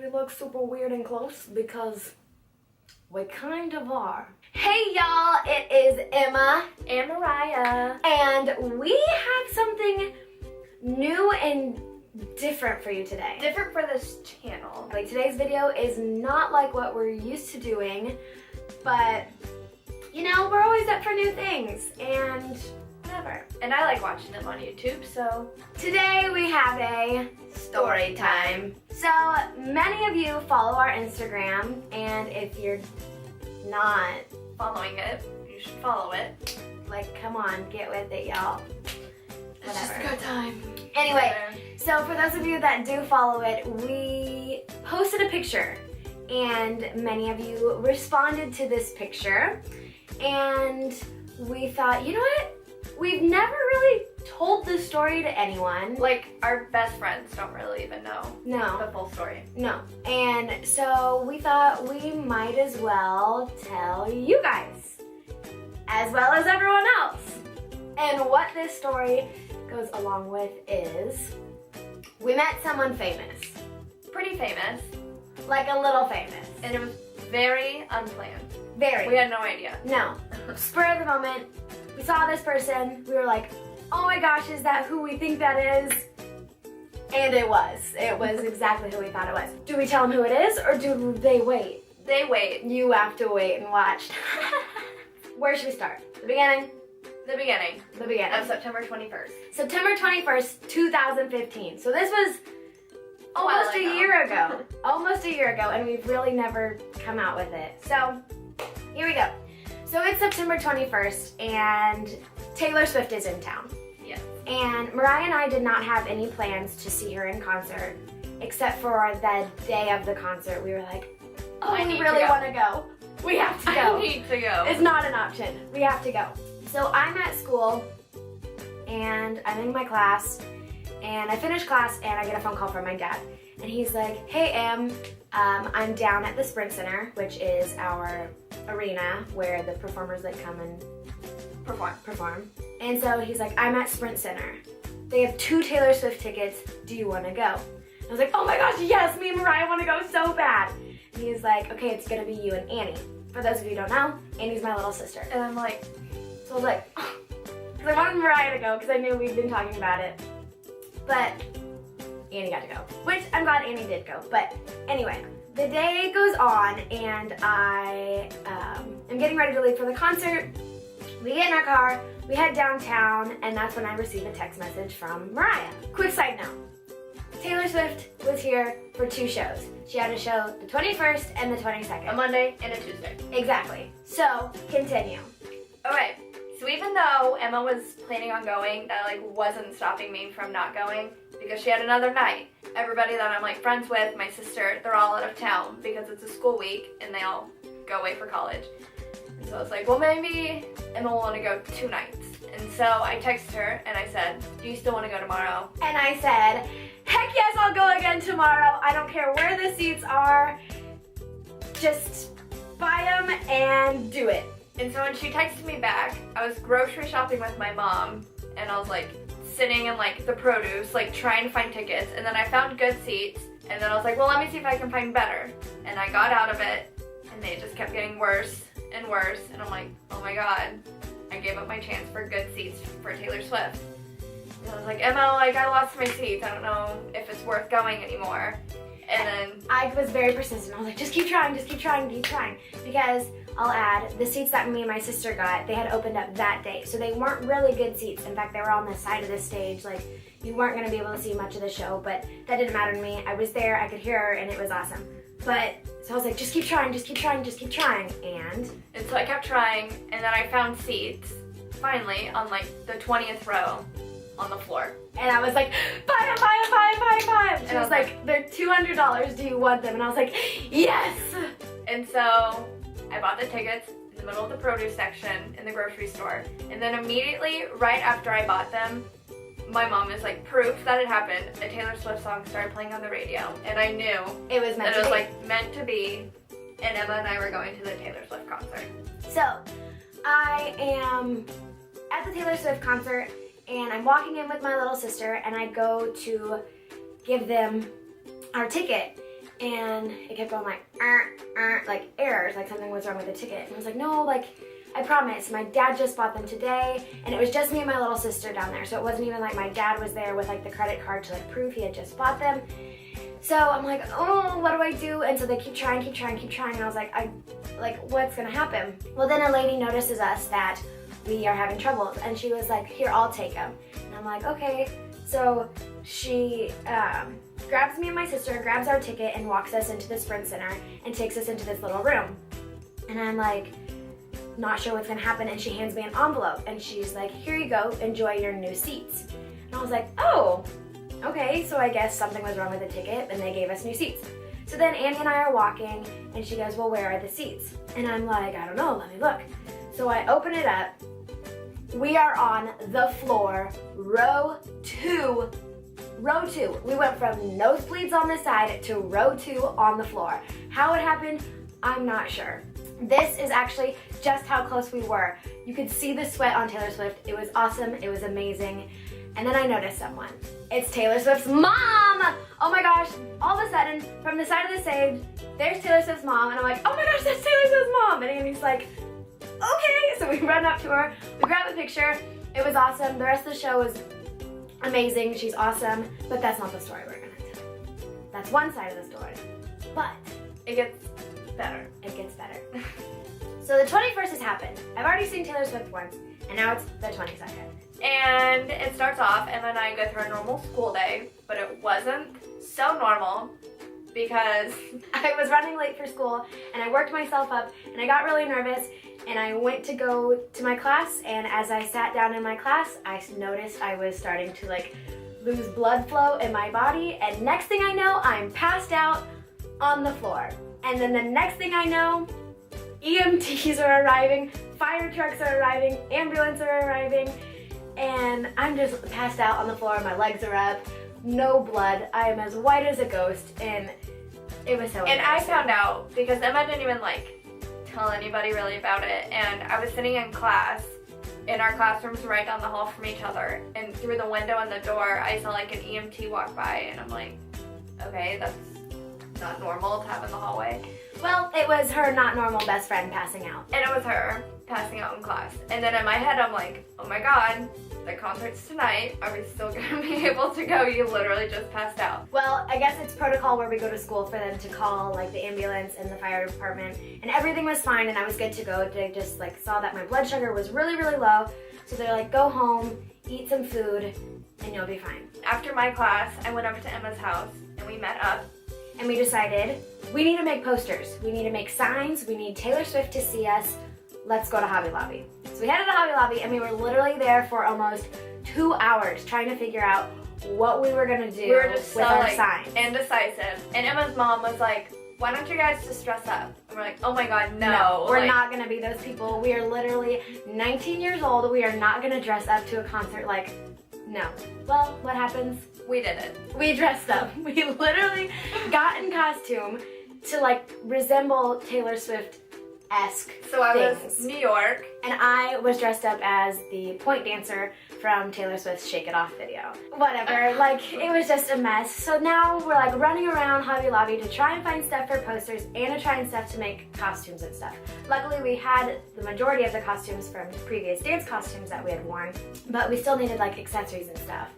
we look super weird and close? Because we kind of are. Hey y'all, it is Emma and Mariah, and we have something new and different for you today. Different for this channel. Like, today's video is not like what we're used to doing, but you know, we're always up for new things and whatever. And I like watching them on YouTube, so today we have a story time. So many of you follow our Instagram, and if you're not following it, you should follow it. Like, come on, get with it, y'all. It's just a good time. Anyway, so for those of you that do follow it, we posted a picture, and many of you responded to this picture, and we thought, you know what? We've never really told this story to anyone. Like, our best friends don't really even know the full story. No. And so we thought we might as well tell you guys, as well as everyone else. And what this story goes along with is, we met someone famous. Pretty famous. Like a little famous. And it was very unplanned. Very. We had no idea. No. Spur of the moment, we saw this person, we were like, oh my gosh, is that who we think that is? And it was. It was exactly who we thought it was. Do we tell them who it is, or do they wait? They wait. You have to wait and watch. Where should we start? The beginning? The beginning. The beginning. Of September 21st. September 21st, 2015. So this was almost a year ago. Almost a year ago, and we've really never come out with it. So, here we go. So it's September 21st, and Taylor Swift is in town. Yes. And Mariah and I did not have any plans to see her in concert, except for the day of the concert. We were like, oh, we really want to go. We have to go. I need to go. It's not an option. We have to go. So I'm at school, and I'm in my class, and I finish class, and I get a phone call from my dad. And he's like, hey, Em, I'm down at the Sprint Center, which is our arena where the performers like come and perform. And so he's like, I'm at Sprint Center. They have 2 Taylor Swift tickets. Do you want to go? I was like, oh my gosh, yes, me and Mariah want to go so bad. And he's like, okay, it's going to be you and Annie. For those of you who don't know, Annie's my little sister. And I'm like, so I was like, because I wanted Mariah to go because I knew we'd been talking about it. But Annie got to go, which I'm glad Annie did go. But anyway, the day goes on, and I am getting ready to leave for the concert. We get in our car, we head downtown, and that's when I receive a text message from Mariah. Quick side note, Taylor Swift was here for 2 shows. She had a show the 21st and the 22nd. a Monday and a Tuesday. Exactly. So, continue. Okay, so even though Emma was planning on going, that like wasn't stopping me from not going, because she had another night. Everybody that I'm like friends with, my sister, they're all out of town because it's a school week and they all go away for college. And so I was like, well, maybe Emma will want to go 2 nights. And so I texted her and I said, do you still want to go tomorrow? And I said, heck yes, I'll go again tomorrow. I don't care where the seats are. Just buy them and do it. And so when she texted me back, I was grocery shopping with my mom, and I was like sitting in like the produce, like trying to find tickets, and then I found good seats, and then I was like, well, let me see if I can find better. And I got out of it, and they just kept getting worse and worse, and I'm like, oh my god, I gave up my chance for good seats for Taylor Swift. And I was like, Emma, like I lost my seats, I don't know if it's worth going anymore. And then I was very persistent. I was like, just keep trying, because I'll add, the seats that me and my sister got, they had opened up that day, so they weren't really good seats. In fact, they were on the side of the stage, like you weren't going to be able to see much of the show, but that didn't matter to me. I was there, I could hear her, and it was awesome. But, so I was like, just keep trying, and so I kept trying, and then I found seats, finally, on like the 20th row on the floor. And I was like, buy them. And she was like, they're $200, do you want them? And I was like, yes! And so I bought the tickets in the middle of the produce section in the grocery store. And then immediately, right after I bought them, my mom is like, proof that it happened, a Taylor Swift song started playing on the radio. And I knew it was meant to be. Like meant to be. And Emma and I were going to the Taylor Swift concert. So, I am at the Taylor Swift concert, and I'm walking in with my little sister, and I go to give them our ticket, and it kept going like errors, like something was wrong with the ticket. And I was like, no, like, I promise, my dad just bought them today, and it was just me and my little sister down there, so it wasn't even like my dad was there with like the credit card to like prove he had just bought them. So I'm like, oh, what do I do? And so they keep trying, and I was like, what's gonna happen? Well, then a lady notices us that we are having trouble, and she was like, here, I'll take them. And I'm like, okay. So she grabs me and my sister, grabs our ticket, and walks us into the Sprint Center and takes us into this little room. And I'm like, not sure what's gonna happen, and she hands me an envelope, and she's like, here you go, enjoy your new seats. And I was like, oh, okay, so I guess something was wrong with the ticket, and they gave us new seats. So then Annie and I are walking, and she goes, well, where are the seats? And I'm like, I don't know, let me look. So I open it up. We are on the floor, row 2. Row 2. We went from nosebleeds on the side to row 2 on the floor. How it happened, I'm not sure. This is actually just how close we were. You could see the sweat on Taylor Swift. It was awesome. It was amazing. And then I noticed someone. It's Taylor Swift's mom! Oh my gosh, all of a sudden, from the side of the stage, there's Taylor Swift's mom, and I'm like, oh my gosh, that's Taylor Swift's mom! And Annie's like, okay! So we run up to her, we grab a picture. It was awesome. The rest of the show was amazing. She's awesome. But that's not the story we're gonna tell. That's one side of the story. But It gets better. it gets better. So the 21st has happened. I've already seen Taylor Swift once, and now it's the 22nd. And it starts off, Emma and I go through a normal school day, but it wasn't so normal because I was running late for school, and I worked myself up, and I got really nervous, and I went to go to my class, and as I sat down in my class, I noticed I was starting to like lose blood flow in my body, and next thing I know, I'm passed out on the floor. And then the next thing I know, EMTs are arriving, fire trucks are arriving, ambulance are arriving, and I'm just passed out on the floor, my legs are up, no blood, I am as white as a ghost, and it was so And I embarrassing. found out because Emma didn't even like tell anybody really about it, and I was sitting in class in our classrooms right down the hall from each other, and through the window and the door I saw like an EMT walk by, and I'm like, okay, that's not normal to have in the hallway. Well, it was her not normal best friend passing out. And it was her passing out in class. And then in my head I'm like, oh my god, the concert's tonight, are we still gonna be able to go? You literally just passed out. Well, I guess it's protocol where we go to school for them to call like the ambulance and the fire department, and everything was fine and I was good to go. They just like saw that my blood sugar was really, really low, so they're like, go home, eat some food, and you'll be fine. After my class, I went over to Emma's house and we met up. And we decided we need to make posters, we need to make signs, we need Taylor Swift to see us. Let's go to Hobby Lobby. So we headed to Hobby Lobby, and we were literally there for almost 2 hours trying to figure out what we were gonna do We were just with so our like signs. indecisive. And Emma's mom was like, why don't you guys just dress up? And we're like, oh my god, no. We're like, not gonna be those people. We are literally 19 years old. We are not gonna dress up to a concert. Like, no. Well, what happens? We did it. We dressed up. We literally got in costume to like resemble Taylor Swift-esque So I was things. New York. And I was dressed up as the point dancer from Taylor Swift's Shake It Off video. Whatever, like, it was just a mess. So now we're like running around Hobby Lobby to try and find stuff for posters and to try and stuff to make costumes and stuff. Luckily we had the majority of the costumes from previous dance costumes that we had worn, but we still needed like accessories and stuff.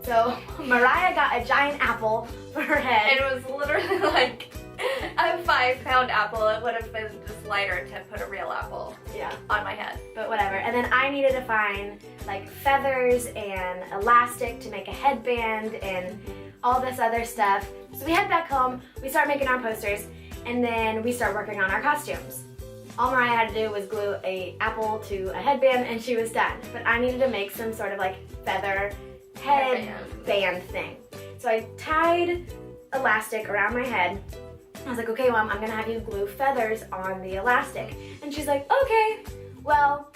So Mariah got a giant apple for her head. And it was literally like a 5-pound apple. It would have been just lighter to put a real apple Yeah. on my head. But whatever. And then I needed to find like feathers and elastic to make a headband and all this other stuff. So we head back home, we start making our posters, and then we start working on our costumes. All Mariah had to do was glue an apple to a headband and she was done. But I needed to make some sort of like feather headband thing. So I tied elastic around my head. I was like, okay, Mom, I'm gonna have you glue feathers on the elastic. And she's like, okay. Well,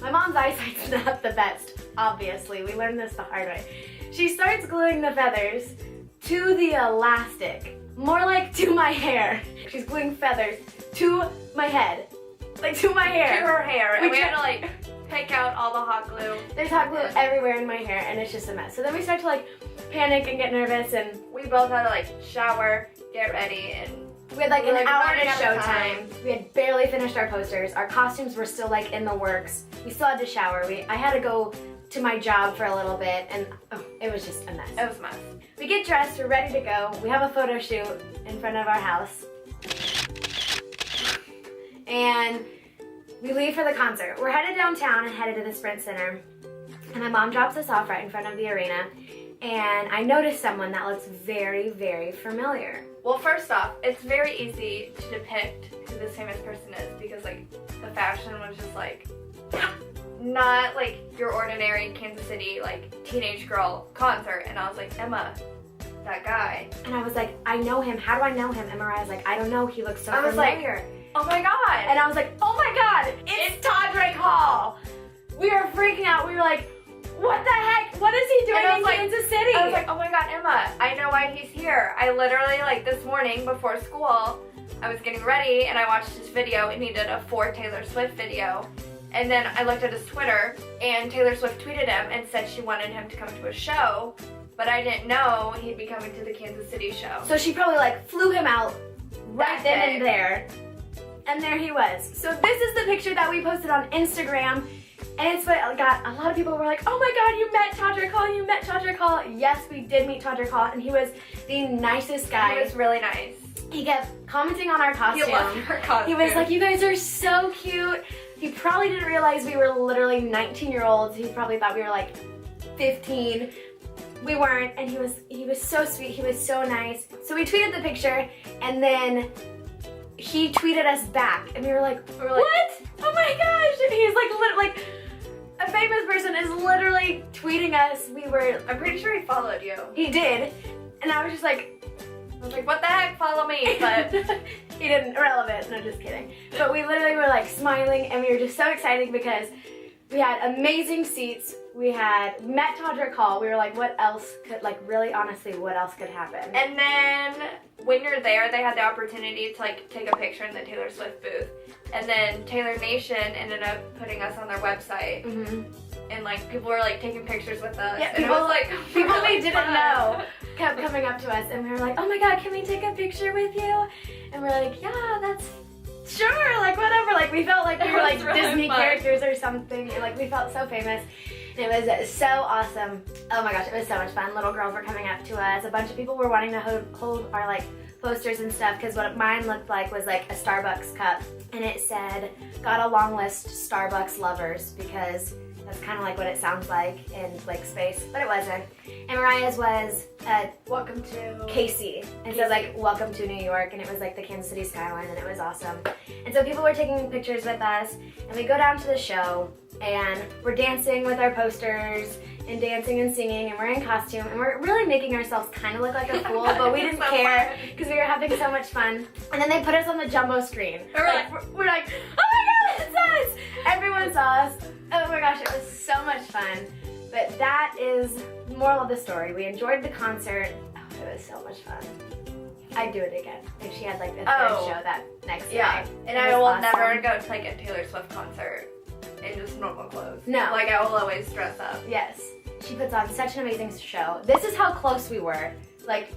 my mom's eyesight's not the best, obviously. We learned this the hard way. She starts gluing the feathers to the elastic. More like to my hair. She's gluing feathers to my head. Like to my hair. To her hair. And we had tried- to like pick out all the hot glue. There's hot glue everywhere in my hair and it's just a mess. So then we start to like panic and get nervous, and We both had to like shower, get ready, and we had like we were, an hour to running out of showtime. We had barely finished our posters. Our costumes were still like in the works. We still had to shower. I had to go to my job for a little bit, and it was just a mess. It was a mess. We get dressed, we're ready to go. We have a photo shoot in front of our house. And we leave for the concert. We're headed downtown and headed to the Sprint Center. And my mom drops us off right in front of the arena. And I noticed someone that looks very, very familiar. Well, first off, it's very easy to depict who this famous person is because, like, the fashion was just, like, not, like, your ordinary Kansas City, like, teenage girl concert. And I was like, Emma, that guy. And I was like, I know him. How do I know him? And Mariah's like, I don't know. He looks so familiar. Like, oh my God. And I was like, oh my God, it's Todrick Hall. We were freaking out. We were like, what the heck? What is he doing in Kansas City? I was like, oh my God, Emma, I know why he's here. I literally, like, this morning before school, I was getting ready and I watched his video and he did a For Taylor Swift video. And then I looked at his Twitter and Taylor Swift tweeted him and said she wanted him to come to a show, but I didn't know he'd be coming to the Kansas City show. So she probably like flew him out right then and there. And there he was. So this is the picture that we posted on Instagram. And it's what got a lot of people were like, oh my God, you met Todrick Hall, you met Todrick Hall. Yes, we did meet Todrick Hall, and he was the nicest guy. He was really nice. He kept commenting on our costume. He loved our costume. He was like, you guys are so cute. He probably didn't realize we were literally 19-year-olds. He probably thought we were like 15. We weren't, and he was so sweet. He was so nice. So we tweeted the picture, and then he tweeted us back, and we were like, what? Oh my gosh! And he's like, a famous person is literally tweeting us. I'm pretty sure he followed you. He did, and I was just like, what the heck, follow me, but he didn't, irrelevant, no, just kidding. But we literally were like smiling, and we were just so excited because we had amazing seats. We had met Todrick Hall. We were like, what else could, like, really honestly, what else could happen? And then when you're there, they had the opportunity to like take a picture in the Taylor Swift booth. And then Taylor Nation ended up putting us on their website. And like people were like taking pictures with us. Yeah, and it was like people we really didn't know kept coming up to us, and we were like, oh my God, can we take a picture with you? And we're like, yeah, that's sure, like whatever. Like we felt like we were like really Disney fun. characters or something. Like we felt so famous. And it was so awesome. Oh my gosh, it was so much fun. Little girls were coming up to us. A bunch of people were wanting to hold our like posters and stuff, because what mine looked like was like a Starbucks cup, and it said, got a long list, Starbucks lovers, because that's kind of like what it sounds like in like space, but it wasn't. And Mariah's was welcome to Casey, and so like welcome to New York, and it was like the Kansas City skyline, and it was awesome. And so people were taking pictures with us, and we go down to the show, and we're dancing with our posters and dancing and singing, and we're in costume, and we're really making ourselves kind of look like a fool, but we didn't care because we were having so much fun. And then they put us on the jumbo screen. We're like, oh my God, it's us! Everyone saw us. Oh my gosh, it was so much fun. But that is the moral of the story. We enjoyed the concert. Oh, it was so much fun. I'd do it again if she had like a third show that next night. And I will never go to like a Taylor Swift concert in just normal clothes. No. Like I will always dress up. Yes. She puts on such an amazing show. This is how close we were. Like,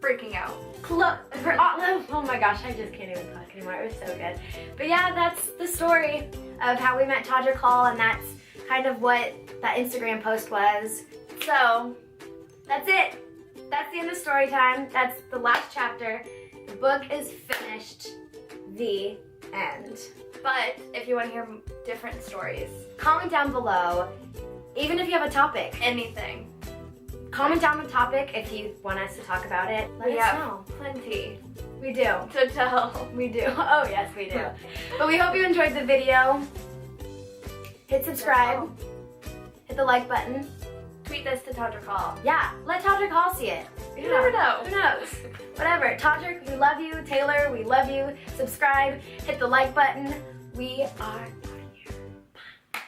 freaking out. Oh my gosh, I just can't even talk anymore. It was so good. But yeah, that's the story of how we met Todrick Hall, and that's kind of what that Instagram post was. So, that's it. That's the end of story time. That's the last chapter. The book is finished. The end. But if you want to hear different stories, comment down below. Even if you have a topic. Anything. Comment down the topic if you want us to talk about it. Let us know. Plenty. We do. To tell. We do. Oh yes, we do. But we hope you enjoyed the video. Hit subscribe. Hit the like button. Tweet this to Todrick Hall. Yeah, let Todrick Hall see it. You never know. Who knows? Whatever. Todrick, we love you. Taylor, we love you. Subscribe. Hit the like button. We are out of here. Bye.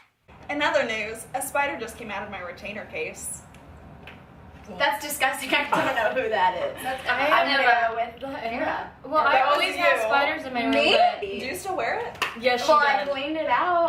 In other news, a spider just came out of my retainer case. That's disgusting. I don't know who that is. I'm gonna go with Era. Well, I always have spiders in my room. Do you still wear it? Yes, she Well, does. I cleaned it out.